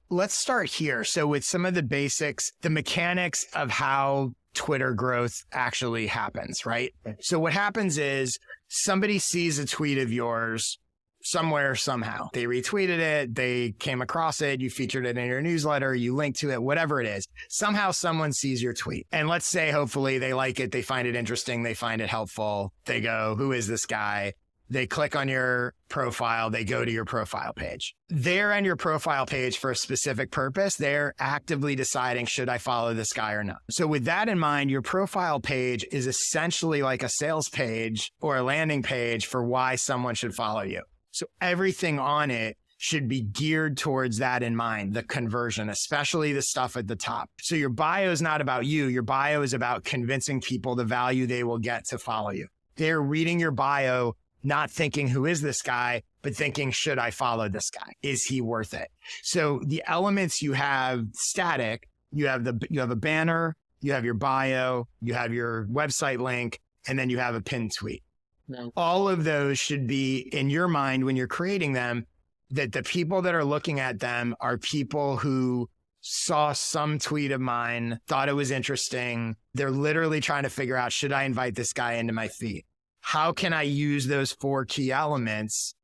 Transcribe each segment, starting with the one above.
Let's start here. So with some of the basics, the mechanics of how Twitter growth actually happens, right? So what happens is somebody sees a tweet of yours somewhere, somehow. They retweeted it, they came across it, you featured it in your newsletter, you linked to it, whatever it is. Somehow someone sees your tweet. And let's say, hopefully they like it, they find it interesting, they find it helpful. They go, who is this guy? They click on your profile, they go to your profile page. They're on your profile page for a specific purpose. They're actively deciding, should I follow this guy or not? So with that in mind, your profile page is essentially like a sales page or a landing page for why someone should follow you. So everything on it should be geared towards that in mind, the conversion, especially the stuff at the top. So your bio is not about you. Your bio is about convincing people the value they will get to follow you. They're reading your bio, not thinking, who is this guy, but thinking, should I follow this guy? Is he worth it? So the elements you have static, you have a banner, you have your bio, you have your website link, and then you have a pinned tweet. No. All of those should be in your mind when you're creating them, that the people that are looking at them are people who saw some tweet of mine, thought it was interesting. They're literally trying to figure out, should I invite this guy into my feed? How can I use those 4 key elements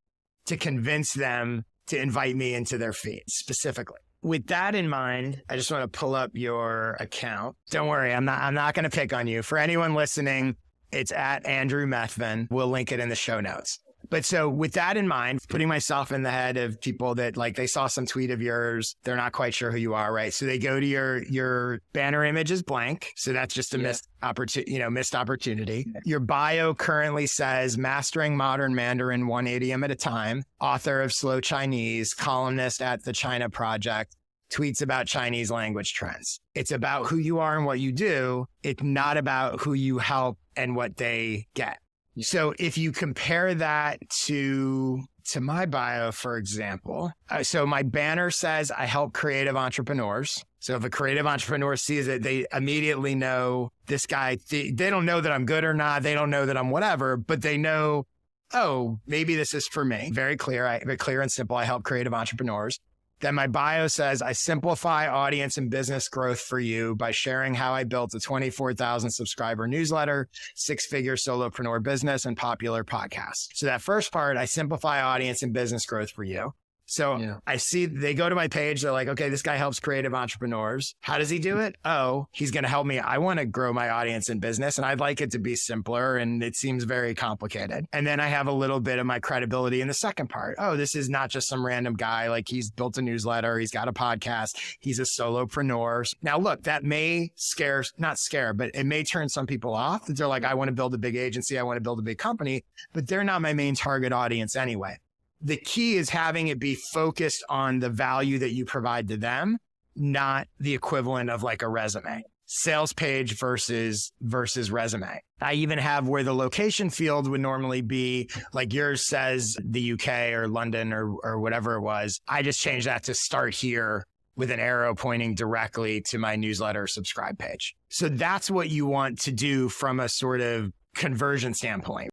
to convince them to invite me into their feed specifically? With that in mind, I just want to pull up your account. Don't worry, I'm not going to pick on you. For anyone listening, it's at Andrew Methven. We'll link it in the show notes. But so with that in mind, putting myself in the head of people that like they saw some tweet of yours, they're not quite sure who you are, right? So they go to your banner image is blank. So that's just a missed opportunity. Your bio currently says mastering modern Mandarin 180 at a time, author of Slow Chinese, columnist at the China Project, tweets about Chinese language trends. It's about who you are and what you do. It's not about who you help and what they get. So if you compare that to my bio, for example, so my banner says I help creative entrepreneurs. So if a creative entrepreneur sees it, they immediately know this guy. They don't know that I'm good or not. They don't know that I'm whatever, but they know, oh, maybe this is for me. Very clear, very clear and simple. I help creative entrepreneurs. Then my bio says, I simplify audience and business growth for you by sharing how I built a 24,000 subscriber newsletter, 6-figure solopreneur business, and popular podcast. So that first part, I simplify audience and business growth for you. So I see they go to my page. They're like, okay, this guy helps creative entrepreneurs. How does he do it? Oh, he's going to help me. I want to grow my audience and business, and I'd like it to be simpler, and it seems very complicated. And then I have a little bit of my credibility in the second part. Oh, this is not just some random guy. Like he's built a newsletter. He's got a podcast. He's a solopreneur. Now, look, that may not scare, but it may turn some people off. They're like, I want to build a big agency. I want to build a big company, but they're not my main target audience anyway. The key is having it be focused on the value that you provide to them, not the equivalent of like a resume. Sales page versus resume. I even have where the location field would normally be, like yours says the UK or London or whatever it was. I just changed that to start here with an arrow pointing directly to my newsletter subscribe page. So that's what you want to do from a sort of conversion standpoint.